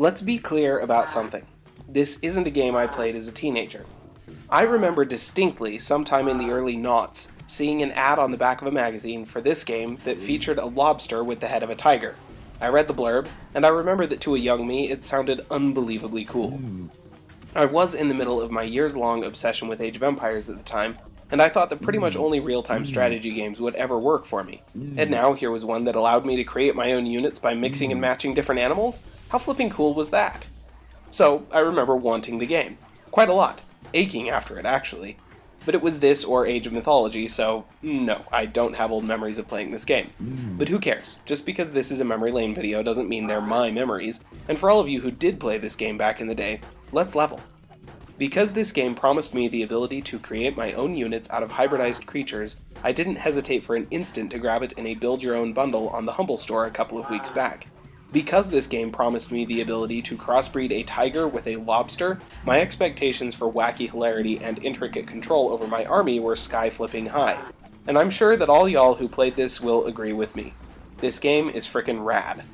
Let's be clear about something. This isn't a game I played as a teenager. I remember distinctly, sometime in the early noughts, seeing an ad on the back of a magazine for this game that featured a lobster with the head of a tiger. I read the blurb, and I remember that to a young me it sounded unbelievably cool. I was in the middle of my years-long obsession with Age of Empires at the time, and I thought that pretty much only real-time strategy games would ever work for me. And now here was one that allowed me to create my own units by mixing and matching different animals? How flipping cool was that? So I remember wanting the game. Quite a lot. Aching after it, actually. But it was this or Age of Mythology, so no, I don't have old memories of playing this game. But who cares? Just because this is a memory lane video doesn't mean they're my memories, and for all of you who did play this game back in the day, let's level. Because this game promised me the ability to create my own units out of hybridized creatures, I didn't hesitate for an instant to grab it in a build-your-own bundle on the Humble Store a couple of weeks back. Because this game promised me the ability to crossbreed a tiger with a lobster, my expectations for wacky hilarity and intricate control over my army were sky-flipping high. And I'm sure that all y'all who played this will agree with me. This game is frickin' rad.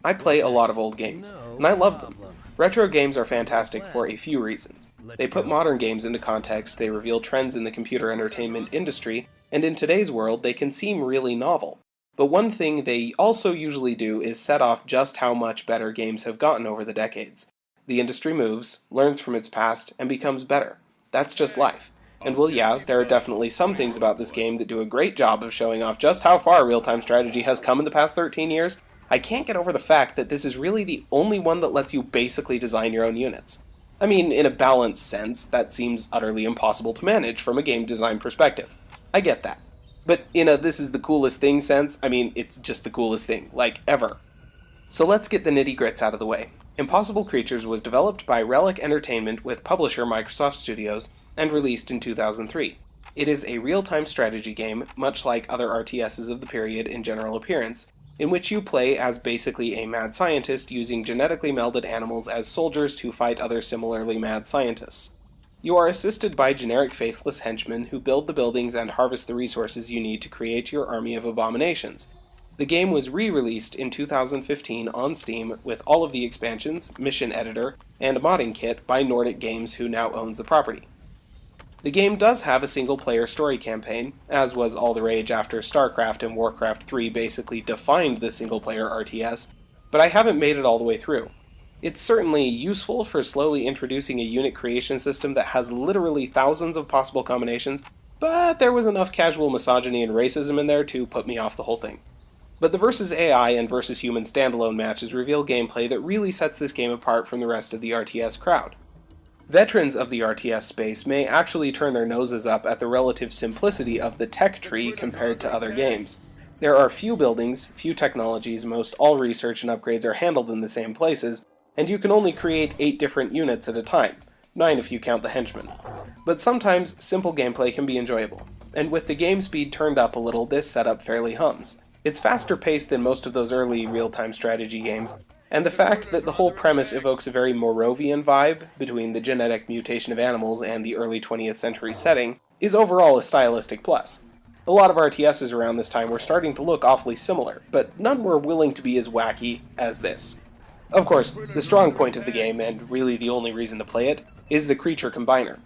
I play a lot of old games, and I love them. Retro games are fantastic for a few reasons. They put modern games into context, they reveal trends in the computer entertainment industry, and in today's world they can seem really novel. But one thing they also usually do is set off just how much better games have gotten over the decades. The industry moves, learns from its past, and becomes better. That's just life. And well, yeah, there are definitely some things about this game that do a great job of showing off just how far real-time strategy has come in the past 13 years. I can't get over the fact that this is really the only one that lets you basically design your own units. I mean, in a balanced sense, that seems utterly impossible to manage from a game design perspective. I get that. But in a this is the coolest thing sense, I mean, it's just the coolest thing, like, ever. So let's get the nitty-grits out of the way. Impossible Creatures was developed by Relic Entertainment with publisher Microsoft Studios, and released in 2003. It is a real-time strategy game, much like other RTSs of the period in general appearance, in which you play as basically a mad scientist using genetically melded animals as soldiers to fight other similarly mad scientists. You are assisted by generic faceless henchmen who build the buildings and harvest the resources you need to create your army of abominations. The game was re-released in 2015 on Steam with all of the expansions, mission editor, and modding kit by Nordic Games, who now owns the property. The game does have a single-player story campaign, as was all the rage after StarCraft and Warcraft 3 basically defined the single-player RTS, but I haven't made it all the way through. It's certainly useful for slowly introducing a unit creation system that has literally thousands of possible combinations, but there was enough casual misogyny and racism in there to put me off the whole thing. But the versus AI and versus human standalone matches reveal gameplay that really sets this game apart from the rest of the RTS crowd. Veterans of the RTS space may actually turn their noses up at the relative simplicity of the tech tree compared to other games. There are few buildings, few technologies, most all research and upgrades are handled in the same places, and you can only create 8 different units at a time, 9 if you count the henchmen. But sometimes simple gameplay can be enjoyable, and with the game speed turned up a little, this setup fairly hums. It's faster paced than most of those early real-time strategy games, and the fact that the whole premise evokes a very Morovian vibe between the genetic mutation of animals and the early 20th century setting is overall a stylistic plus. A lot of RTSs around this time were starting to look awfully similar, but none were willing to be as wacky as this. Of course, the strong point of the game, and really the only reason to play it, is the creature combiner.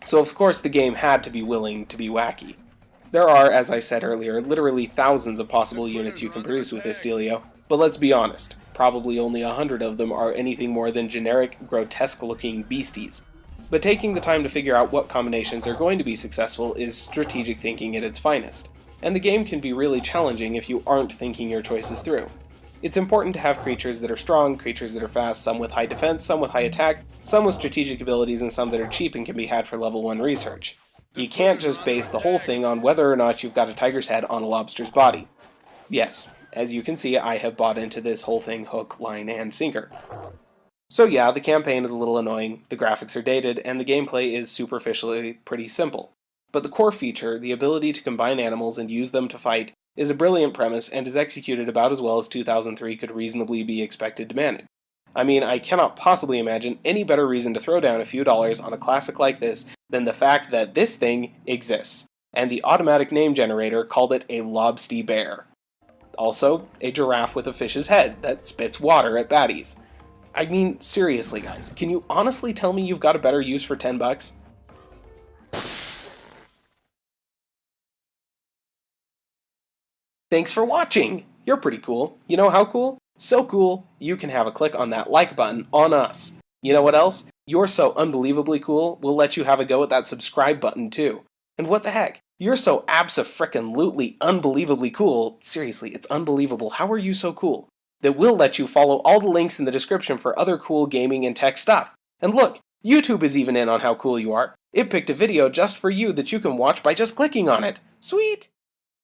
So of course the game had to be willing to be wacky. There are, as I said earlier, literally thousands of possible units you can produce with this dealio, but let's be honest, probably only 100 of them are anything more than generic, grotesque-looking beasties. But taking the time to figure out what combinations are going to be successful is strategic thinking at its finest, and the game can be really challenging if you aren't thinking your choices through. It's important to have creatures that are strong, creatures that are fast, some with high defense, some with high attack, some with strategic abilities, and some that are cheap and can be had for level 1 research. You can't just base the whole thing on whether or not you've got a tiger's head on a lobster's body. Yes, as you can see, I have bought into this whole thing hook, line, and sinker. So yeah, the campaign is a little annoying, the graphics are dated, and the gameplay is superficially pretty simple. But the core feature, the ability to combine animals and use them to fight, is a brilliant premise and is executed about as well as 2003 could reasonably be expected to manage. I mean, I cannot possibly imagine any better reason to throw down a few dollars on a classic like this than the fact that this thing exists, and the automatic name generator called it a lobster bear. Also, a giraffe with a fish's head that spits water at baddies. I mean, seriously, guys, can you honestly tell me you've got a better use for 10 bucks? Thanks for watching! You're pretty cool. You know how cool? So cool, you can have a click on that like button on us. You know what else? You're so unbelievably cool, we'll let you have a go at that subscribe button too. And what the heck? You're so abso-frickin-lutely unbelievably cool, seriously, it's unbelievable, how are you so cool? That we'll let you follow all the links in the description for other cool gaming and tech stuff. And look, YouTube is even in on how cool you are. It picked a video just for you that you can watch by just clicking on it. Sweet!